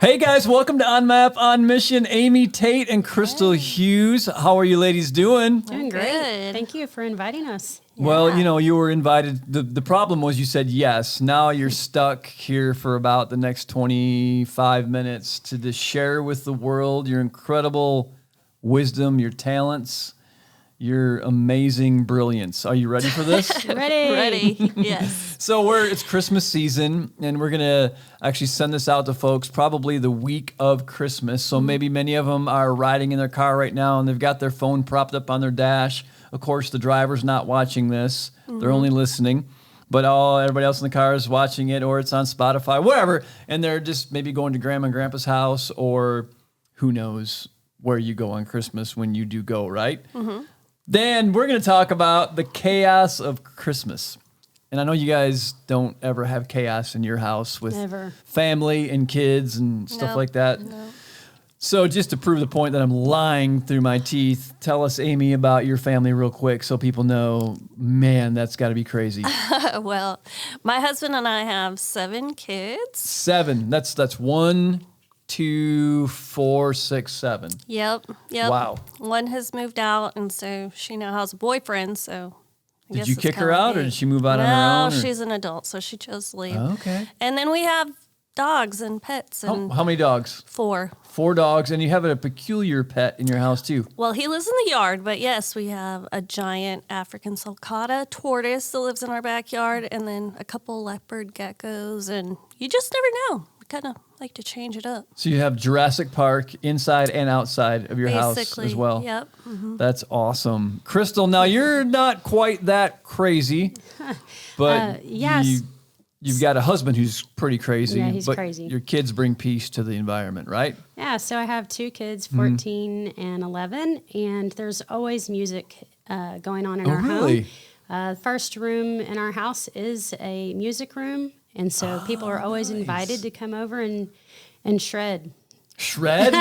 Hey guys, welcome to On Map, On Mission. Amy Tate and Crystal Hughes. How are you ladies doing? Doing great. Good. Thank you for inviting us. Well, you were invited. The problem was you said yes. Now you're stuck here for about the next 25 minutes to just share with the world your incredible wisdom, your talents, your amazing brilliance. Are you ready for this? Ready. Yes. So it's Christmas season, and we're going to actually send this out to folks probably the week of Christmas. So maybe many of them are riding in their car right now, and they've got their phone propped up on their dash. Of course, the driver's not watching this. They're only listening. But everybody else in the car is watching it, or it's on Spotify, whatever. And they're just maybe going to Grandma and Grandpa's house, or who knows where you go on Christmas when you do go, right? Then we're going to talk about the chaos of Christmas. And I know you guys don't ever have chaos in your house with Never. family and kids and stuff Nope. like that. No. So just to prove the point that I'm lying through my teeth, tell us, Amy, about your family real quick so people know, man, that's got to be crazy. Well, my husband and I have 7 kids. 7. That's 1, 2, 4, 6, 7. Yep. Wow. One has moved out, and so she now has a boyfriend. So I Did guess you it's kick her kinda out, or me. did she move out on her No, own? or- she's an adult, so she chose to leave. Okay. And then we have dogs and pets, and How many dogs? 4. 4 dogs, and you have a peculiar pet in your house too. Well, he lives in the yard, but yes, we have a giant African sulcata tortoise that lives in our backyard, and then a couple leopard geckos, and you just never know. We kind of like to change it up. So you have Jurassic Park inside and outside of your house Basically, as well. Yep. That's awesome. Crystal, now you're not quite that crazy, but yes. you've got a husband who's pretty crazy. Yeah, he's but crazy. Your kids bring peace to the environment, right? Yeah, so I have 2 kids, 14 and 11, and there's always music going on in our really? home. First room in our house is a music room, and so people are always invited to come over and shred. Shred?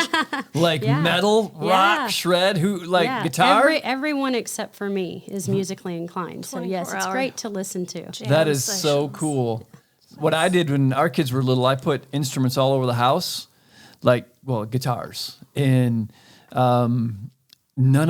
Like Yeah. metal, rock, Yeah. shred? Who, like Yeah, guitar? everyone except for me is musically inclined. So yes, 24 it's hour. great to listen to. Jam That is so sessions. cool. What I did when our kids were little, I put instruments all over the house, guitars, and none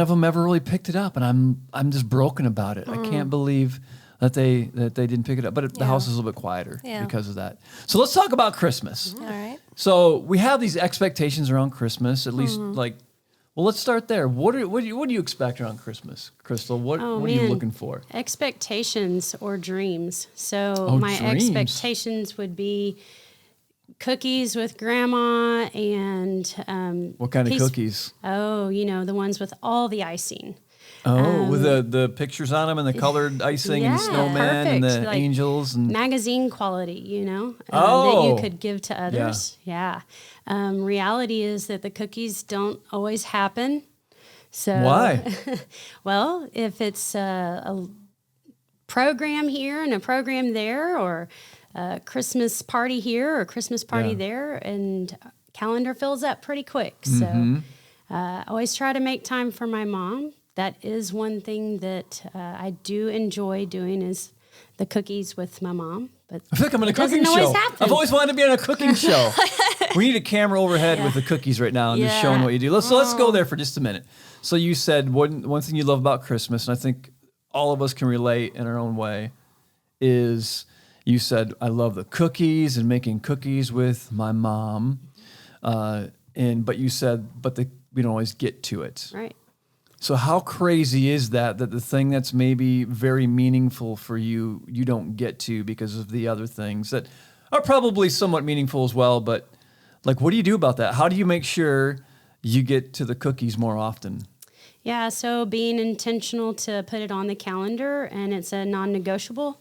of them ever really picked it up, and I'm just broken about it. I can't believe that they didn't pick it up. But the house is a little bit quieter Yeah. because of that. So let's talk about Christmas. All right. So we have these expectations around Christmas, at least well, let's start there. What do you expect around Christmas, Crystal? What are you man. looking for? Expectations or dreams. So Oh, my dreams. expectations would be cookies with grandma and What kind of cookies? Oh, the ones with all the icing. Oh, with the pictures on them and the colored icing and the Yeah, snowman and perfect. the Like angels and magazine quality, that Oh. you could give to others. Yeah. Reality is that the cookies don't always happen. So why? Well, if it's a program here and a program there, or a Christmas party here or a Christmas party Yeah. there, and calendar fills up pretty quick. So I always try to make time for my mom. That is one thing that I do enjoy doing, is the cookies with my mom. But I feel like I'm in a it doesn't cooking always show. happen. I've always wanted to be on a cooking show. We need a camera overhead with the cookies right now and just Yeah. showing what you do. Let's go there for just a minute. So you said one thing you love about Christmas, and I think all of us can relate in our own way, is you said, I love the cookies and making cookies with my mom. But you said, we don't always get to it. right. So how crazy is that the thing that's maybe very meaningful for you, you don't get to because of the other things that are probably somewhat meaningful as well, but what do you do about that? How do you make sure you get to the cookies more often? Yeah, so being intentional to put it on the calendar, and it's a non-negotiable.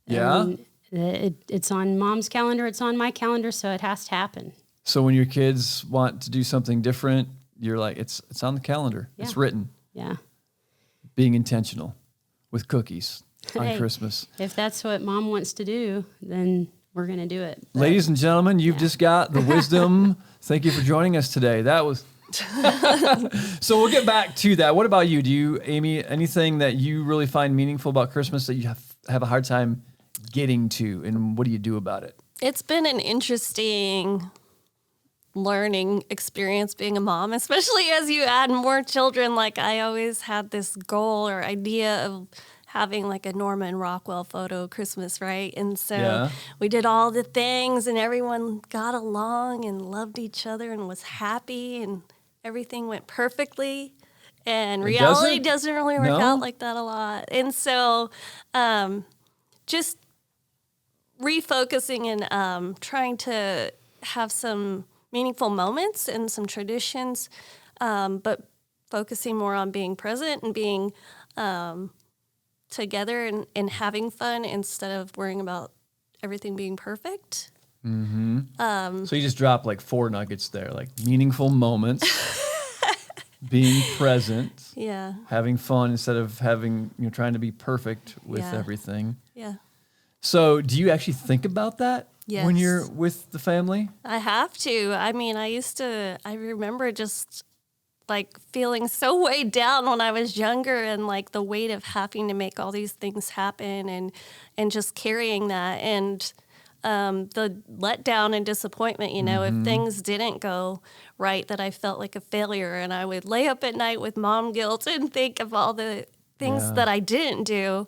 Yeah? It's on mom's calendar, it's on my calendar, so it has to happen. So when your kids want to do something different, you're like, it's on the calendar. Yeah. It's written. Yeah. Being intentional with cookies on Hey, Christmas. If that's what mom wants to do, then we're going to do it. But Ladies and gentlemen, you've just got the wisdom. Thank you for joining us today. That was so we'll get back to that. What about you? Do you, Amy, anything that you really find meaningful about Christmas that you have a hard time getting to, and what do you do about it? It's been an interesting learning experience being a mom, especially as you add more children. Like I always had this goal or idea of having like a Norman Rockwell photo Christmas, right? And so we did all the things and everyone got along and loved each other and was happy and everything went perfectly. And reality doesn't really work out like that a lot. And so just refocusing and trying to have some meaningful moments and some traditions, but focusing more on being present and being together and having fun instead of worrying about everything being perfect. Mm-hmm. So you just dropped like 4 nuggets there, like meaningful moments, being present, having fun instead of having, trying to be perfect with everything. Yeah. So do you actually think about that when you're Yes. with the family? I have to. I mean, I remember just like feeling so weighed down when I was younger and like the weight of having to make all these things happen and just carrying that and the letdown and disappointment, if things didn't go right, that I felt like a failure and I would lay up at night with mom guilt and think of all the things that I didn't do.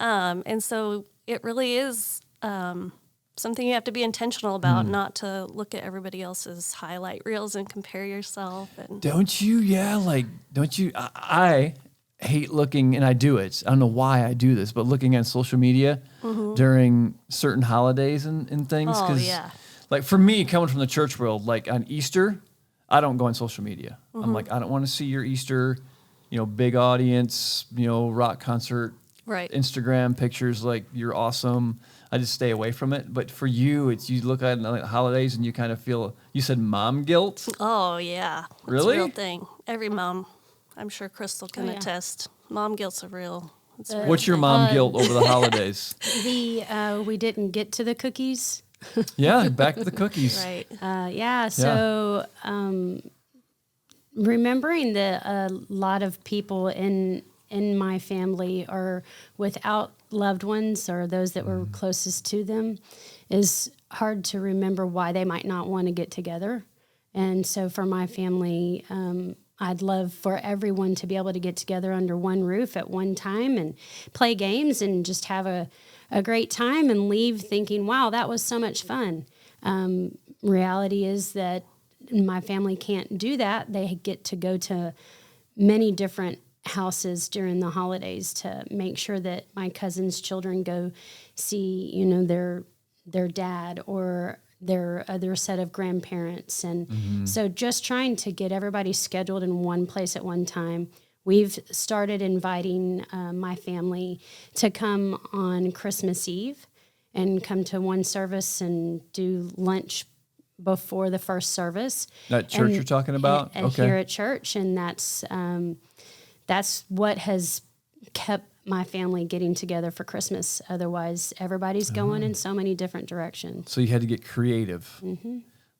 And so it really is something you have to be intentional about, not to look at everybody else's highlight reels and compare yourself. And Don't you? Yeah, don't you? I hate looking, and I do it. I don't know why I do this, but looking at social media during certain holidays and things. Oh, yeah. Like for me, coming from the church world, like on Easter, I don't go on social media. I'm like, I don't want to see your Easter, big audience, rock concert, Right. Instagram pictures, like you're awesome. I just stay away from it. But for you, you look at the holidays and you kind of feel, you said mom guilt? Oh, yeah. It's Really? a real thing. Every mom, I'm sure Crystal can attest. Mom guilt's a real. It's a real What's your thing. mom guilt over the holidays? We didn't get to the cookies. Yeah, back to the cookies. Right. So remembering that a lot of people in my family are without loved ones or those that were closest to them is hard to remember why they might not want to get together. And so for my family, I'd love for everyone to be able to get together under one roof at one time and play games and just have a great time and leave thinking, wow, that was so much fun. Reality is that my family can't do that. They get to go to many different houses during the holidays to make sure that my cousins' children go see, their dad or their other set of grandparents. And so just trying to get everybody scheduled in one place at one time. We've started inviting my family to come on Christmas Eve and come to one service and do lunch before the first service. That church you're talking about? Okay. Here at church. And that's what has kept my family getting together for Christmas. Otherwise, everybody's going in so many different directions. So you had to get creative.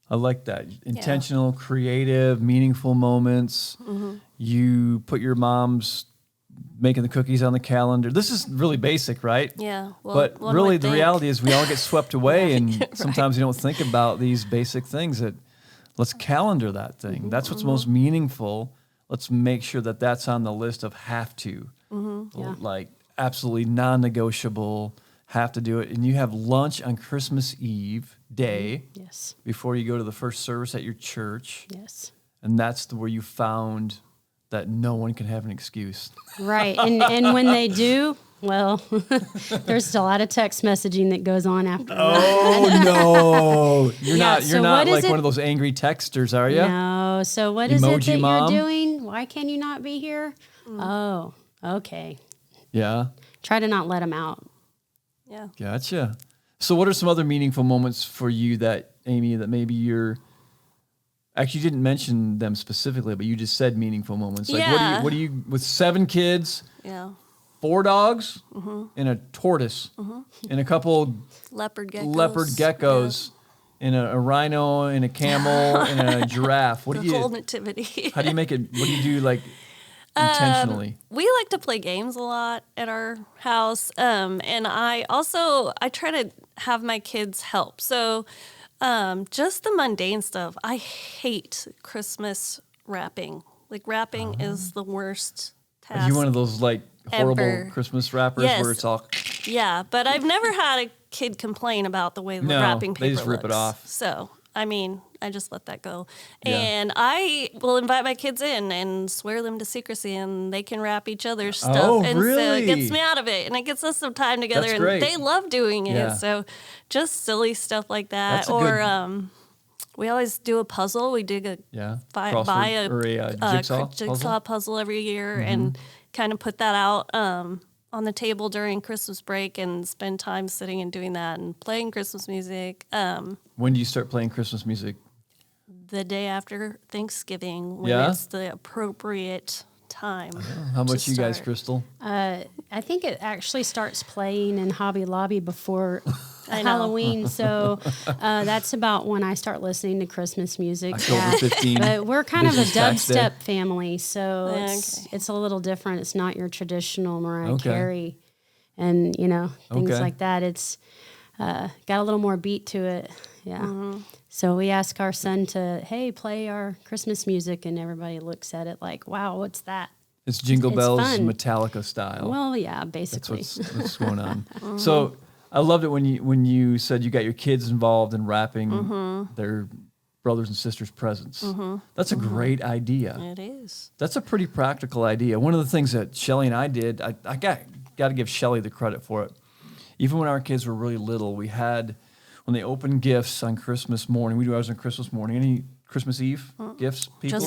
I like that. Intentional, creative, meaningful moments. You put your mom's making the cookies on the calendar. This is really basic, right? Yeah. Well, but one really would the think. reality is we all get swept away and sometimes you don't think about these basic things that let's calendar that thing. That's what's most meaningful. Let's make sure that that's on the list of have to. Like absolutely non-negotiable, have to do it. And you have lunch on Christmas Eve day Yes. before you go to the first service at your church. Yes. And that's where you found that no one can have an excuse. Right. And when they do, well, there's a lot of text messaging that goes on after that. Oh no. You're not so not what is like it- one of those angry texters, are you? No. So what is it Emoji that mom? you're doing? Why can you not be here? Oh, okay. Yeah. Try to not let them out. Yeah. Gotcha. So what are some other meaningful moments for you that, Amy, that maybe you're actually you didn't mention them specifically, but you just said meaningful moments. Like Yeah. what do you with 7 kids, Yeah. 4 dogs, and a tortoise, and a couple Leopard geckos. leopard geckos, and a rhino, and a camel, and a giraffe. What The do whole you? nativity. How do you make it? What do you do like intentionally? We like to play games a lot at our house. And I try to have my kids help. So Just the mundane stuff. I hate Christmas wrapping. Like wrapping is the worst task. Are you one of those like horrible ever. Christmas wrappers Yes. where it's all? Yeah, but I've never had a kid complain about the way the No, wrapping paper they just rip it looks. off. So, I mean, I just let that go. Yeah. And I will invite my kids in and swear them to secrecy, and they can wrap each other's stuff. Oh, and so really? it gets me out of it, and it gets us some time together. That's and great. they love doing it. Yeah. So, just silly stuff like that. That's a Or good- we always do a puzzle. We dig a Yeah. buy Crossword or a jigsaw puzzle every year and kind of put that out on the table during Christmas break and spend time sitting and doing that and playing Christmas music. When do you start playing Christmas music? The day after Thanksgiving, when Yeah? it's the appropriate time. How to about you guys, start. Crystal? I think it actually starts playing in Hobby Lobby before I know. Halloween. So that's about when I start listening to Christmas music. October 15. But we're kind of a Business tax day. dubstep family, so Yeah, it's a little different. It's not your traditional Mariah Okay. Carey and, things Okay. like that. It's got a little more beat to it. Yeah. Mm-hmm. So we ask our son to, hey, play our Christmas music, and everybody looks at it like, wow, what's that? It's Jingle It's Bells fun. Metallica style. Well, yeah, That's basically. what's going on. So I loved it when you said you got your kids involved in wrapping their brothers and sisters' presents. That's a great idea. It is. That's a pretty practical idea. One of the things that Shelly and I did, I got to give Shelly the credit for it. Even when our kids were really little, we had, when they opened gifts on Christmas morning, we do ours on Christmas morning. Any Christmas Eve gifts, people?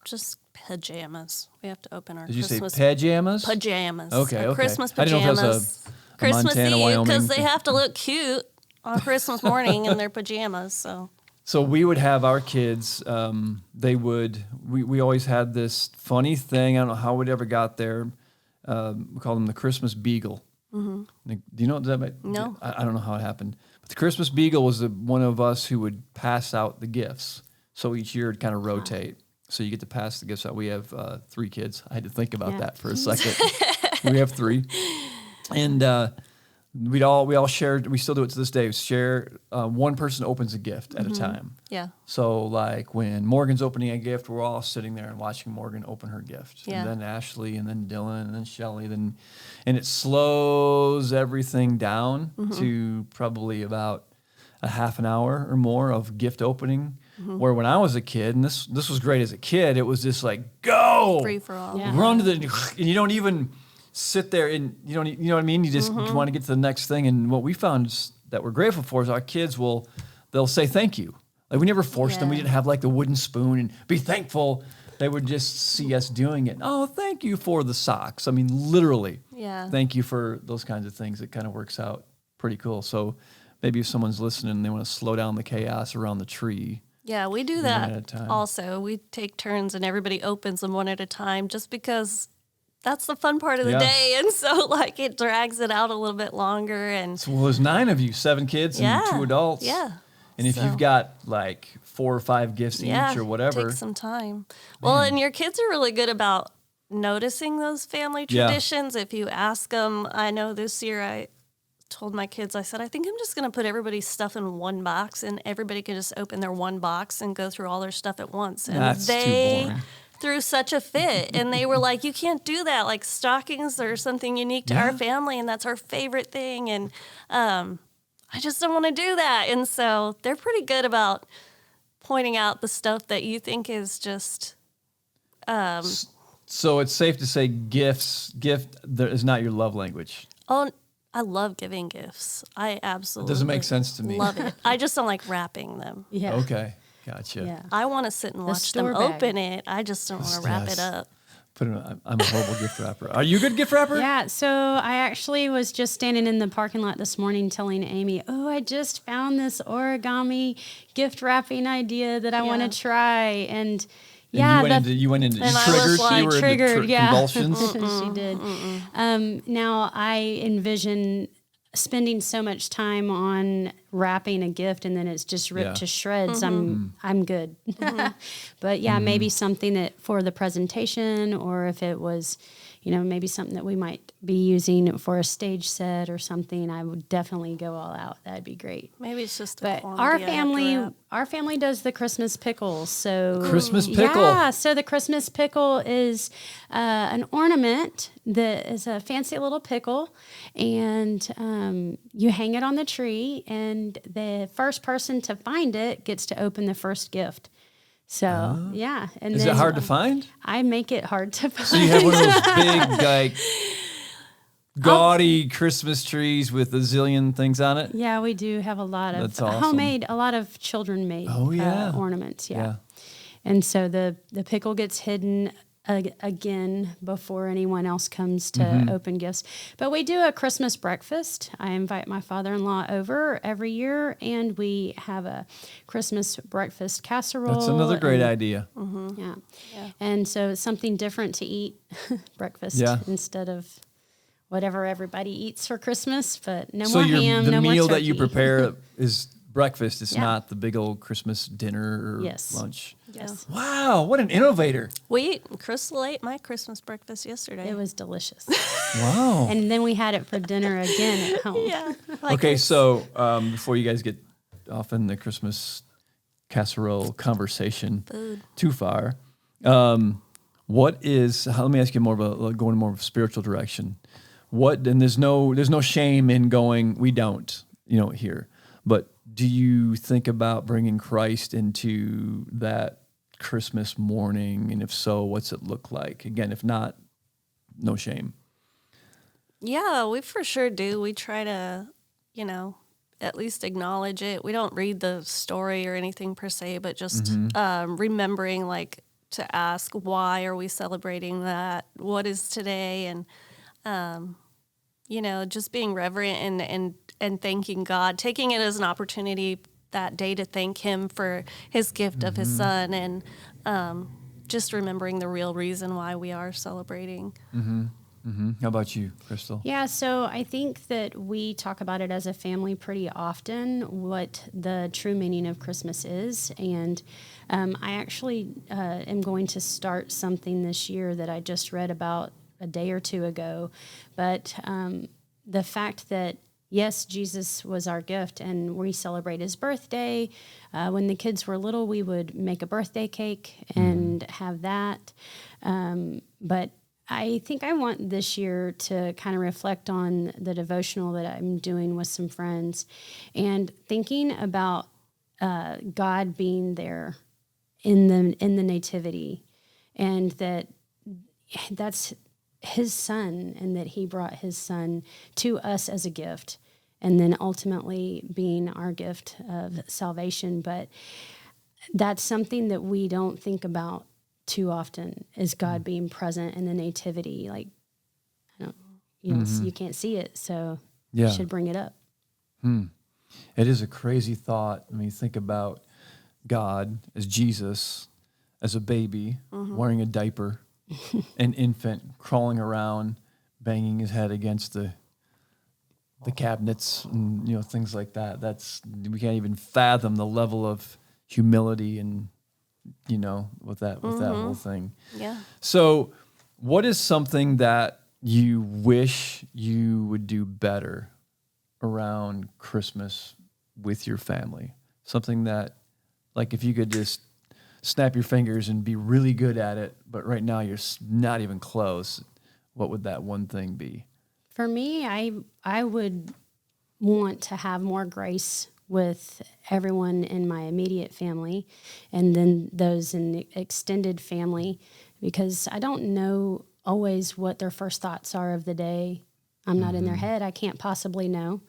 Just pajamas. We have to open our Did you say Christmas pajamas? pajamas. Okay, Our okay. Christmas I didn't know if pajamas. that was a Christmas Montana, Eve Wyoming because they thing. have to look cute on Christmas morning in their pajamas. So So we would have our kids, we always had this funny thing. I don't know how it ever got there. We call them the Christmas Beagle. Do you know what that? No. I don't know how it happened. But the Christmas Beagle was one of us who would pass out the gifts. So each year it'd kind of rotate. So you get to pass the gifts out. We have 3 kids. I had to think about Yeah. that for a second. We have 3. And we all shared, we still do it to this day, we share, one person opens a gift at a time. yeah, So like when Morgan's opening a gift, we're all sitting there and watching Morgan open her gift. Yeah. And then Ashley and then Dylan and then Shelly. And it slows everything down to probably about a half an hour or more of gift opening. Where when I was a kid, and this was great as a kid, it was just like, go! free for all. Yeah. Run to the, and you don't even sit there and you know what I mean? You just want to get to the next thing. And what we found is that we're grateful for is our kids they'll say thank you. Like we never forced them. We Yeah. didn't have like the wooden spoon and be thankful. They would just see us doing it. Oh, thank you for the socks. I mean, literally. Yeah. Thank you for those kinds of things. It kind of works out pretty cool. So maybe if someone's listening and they want to slow down the chaos around the tree. Yeah, we do One at a that time. also. We take turns and everybody opens them one at a time just because that's the fun part of the Yeah. day. And so, like, it drags it out a little bit longer. And So, well, there's 9 of you, 7 kids and yeah, 2 adults. Yeah. And if So- you've got like 4 or 5 gifts Yeah, each or whatever. take some time. Well, and your kids are really good about noticing those family Yeah. traditions. If you ask them, I know this year I told my kids, I said, I think I'm just going to put everybody's stuff in one box and everybody can just open their one box and go through all their stuff at once. And That's too they boring. threw such a fit. And they were like, you can't do that. Like stockings are something unique to our Yeah. family and that's our favorite thing. And I just don't want to do that. And so they're pretty good about pointing out the stuff that you think is just So it's safe to say gift is not your love language. oh, I love giving gifts. I absolutely doesn't make sense to me. Love it. I just don't like wrapping them. Yeah. Okay, gotcha. Yeah. I want to sit and watch them store bag. open it. I just don't want to wrap Yes. it up. I'm a horrible gift wrapper. Are you a good gift wrapper? Yeah, so I actually was just standing in the parking lot this morning telling Amy, oh, I just found this origami gift wrapping idea that I want Yeah. to try. And And yeah, you went into And I triggered. was like, You were into triggered, yeah. convulsions. she did. Now I envision spending so much time on wrapping a gift and then it's just ripped Yeah. to shreds. I'm good. But yeah, maybe something that for the presentation, or if it was, maybe something that we might be using for a stage set or something, I would definitely go all out. That'd be great. Maybe it's just a But quantity our I have to family, wrap. our family does the Christmas pickles. So Christmas pickle. Yeah, so the Christmas pickle is an ornament that is a fancy little pickle, and you hang it on the tree, and the first person to find it gets to open the first gift. So yeah, and Is then it hard to find? I make it hard to find. So you have one of those big, like, gaudy Christmas trees with a zillion things on it? Yeah, we do have a lot of That's awesome. homemade, a lot of children-made ornaments. Yeah. And so the pickle gets hidden again before anyone else comes to open gifts. But we do a Christmas breakfast. I invite my father-in-law over every year, and we have a Christmas breakfast casserole. That's another great idea. Yeah. And so it's something different to eat breakfast instead of whatever everybody eats for Christmas, but no more ham, the no more meal turkey. that you prepare is breakfast. It's Yeah. not the big old Christmas dinner or lunch. Yes. Wow, what an innovator. Crystal ate my Christmas breakfast yesterday. It was delicious. Wow. And then we had it for dinner again at home. Yeah. Okay, so before you guys get off in the Christmas casserole conversation too far, let me ask you going more of a spiritual direction. And there's no shame in going, we don't, here. But do you think about bringing Christ into that Christmas morning? And if so, what's it look like? Again, if not, no shame. Yeah, we for sure do. We try to, at least acknowledge it. We don't read the story or anything per se, but just remembering, like, to ask, why are we celebrating that? What is today? And, just being reverent and thanking God, taking it as an opportunity that day to thank Him for His gift of His Son, and just remembering the real reason why we are celebrating. How about you, Crystal? Yeah, so I think that we talk about it as a family pretty often, what the true meaning of Christmas is. And I actually am going to start something this year that I just read about a day or two ago. But the fact that, yes, Jesus was our gift, and we celebrate His birthday. When the kids were little, we would make a birthday cake and have that. But I think I want this year to kind of reflect on the devotional that I'm doing with some friends and thinking about God being there in the nativity, and that's His Son, and that He brought His Son to us as a gift, and then ultimately being our gift of salvation. But that's something that we don't think about too often, is God being present in the nativity. Like, you can't see it, so you should bring it up. It is a crazy thought. I mean, you think about God as Jesus, as a baby, wearing a diaper, an infant crawling around, banging his head against the cabinets, and things like that. We can't even fathom the level of humility and with that whole thing. Yeah. So, what is something that you wish you would do better around Christmas with your family? Something that, like, if you could just snap your fingers and be really good at it, but right now you're not even close, what would that one thing be? For me, I would want to have more grace with everyone in my immediate family, and then those in the extended family, because I don't know always what their first thoughts are of the day. I'm not in their head. I can't possibly know.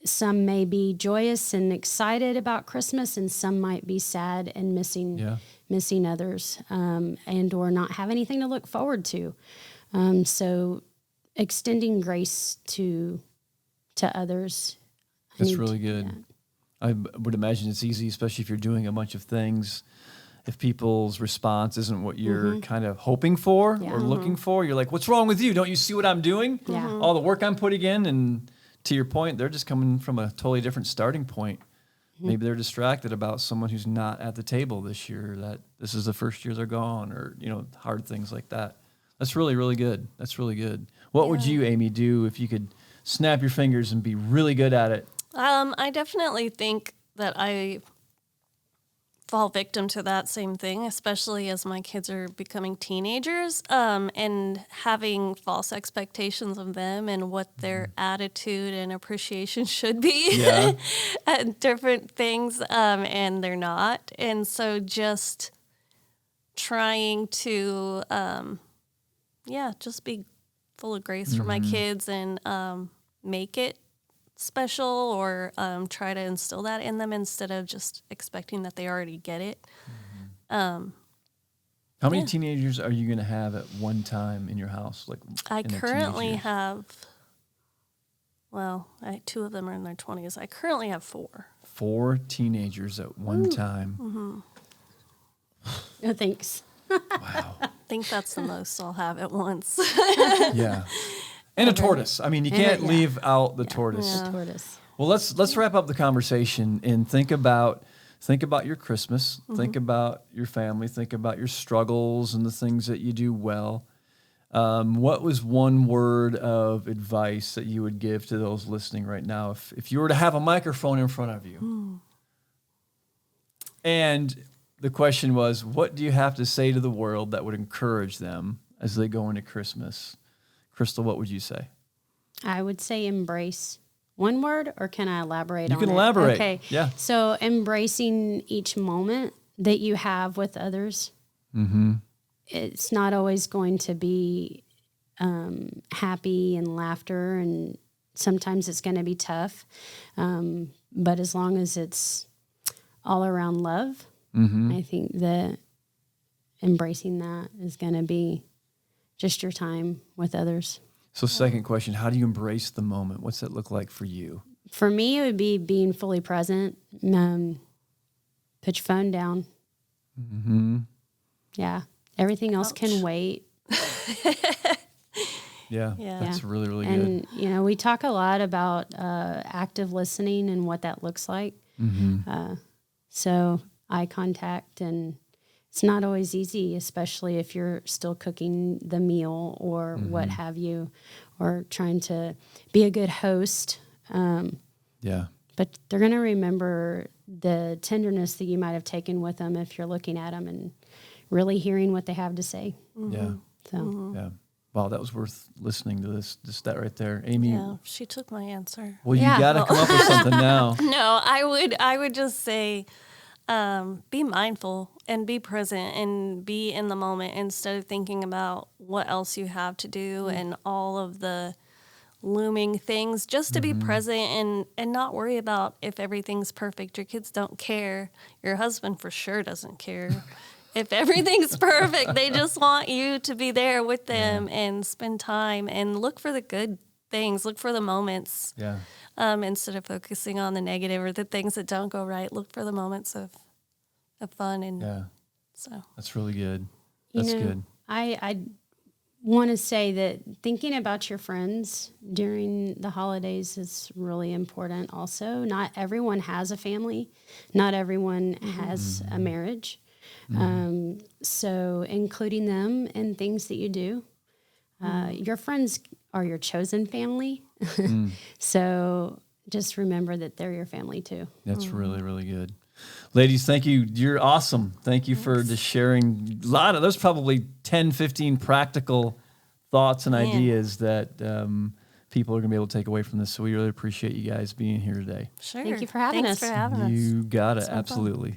Some may be joyous and excited about Christmas, and some might be sad and missing others, and or not have anything to look forward to. So extending grace to others. That's really good. I would imagine it's easy, especially if you're doing a bunch of things. If people's response isn't what you're kind of hoping for or looking for, you're like, what's wrong with you? Don't you see what I'm doing? Yeah. All the work I'm putting in. And to your point, they're just coming from a totally different starting point. Maybe they're distracted about someone who's not at the table this year, that this is the first year they're gone, or, hard things like that. That's really, really good. That's really good. What would you, Amy, do if you could snap your fingers and be really good at it? I definitely think that I fall victim to that same thing, especially as my kids are becoming teenagers, and having false expectations of them and what their attitude and appreciation should be at different things, and they're not. And so just trying to, just be full of grace for my kids and make it special, or try to instill that in them instead of just expecting that they already get it. How many teenagers are you going to have at one time in your house? Like I currently have, two of them are in their 20s. I currently have 4. 4 teenagers at one time. No, thanks. Wow. I think that's the most I'll have at once. Yeah. And a tortoise. I mean, you can't leave out the tortoise. The tortoise. Well, let's wrap up the conversation and think about your Christmas. Think about your family. Think about your struggles and the things that you do well. What was one word of advice that you would give to those listening right now if you were to have a microphone in front of you? And the question was, what do you have to say to the world that would encourage them as they go into Christmas? Crystal, what would you say? I would say embrace. One word, or can I elaborate on it? You can elaborate. Okay. Yeah. So embracing each moment that you have with others. It's not always going to be happy and laughter, and sometimes it's going to be tough. But as long as it's all around love, I think that embracing that is going to be just your time with others. So second question, how do you embrace the moment? What's that look like for you? For me, it would be being fully present. Put your phone down. Yeah. Everything else can wait. Yeah, that's really, really good. And, we talk a lot about active listening and what that looks like. So eye contact, and it's not always easy, especially if you're still cooking the meal or what have you, or trying to be a good host. But they're going to remember the tenderness that you might have taken with them if you're looking at them and really hearing what they have to say. Yeah. So. Wow, that was worth listening to just that right there. Amy. Yeah, she took my answer. Well, you got to come up with something now. No, I would just say, be mindful and be present and be in the moment instead of thinking about what else you have to do and all of the looming things. Just to be present and not worry about if everything's perfect. Your kids don't care. Your husband for sure doesn't care. If everything's perfect, they just want you to be there with them and spend time and look for the good things, look for the moments. Yeah. Instead of focusing on the negative or the things that don't go right, look for the moments of fun. And so that's really good. That's good. I want to say that thinking about your friends during the holidays is really important also. Not everyone has a family. Not everyone has a marriage. So including them in things that you do. Your friends are your chosen family. So just remember that they're your family too. That's really, really good. Ladies, thank you. You're awesome. Thank you for just sharing there's probably 10, 15 practical thoughts and ideas that people are going to be able to take away from this. So we really appreciate you guys being here today. sure. Thank you for having us. Thanks for having us. You got it. It's been fun. Absolutely.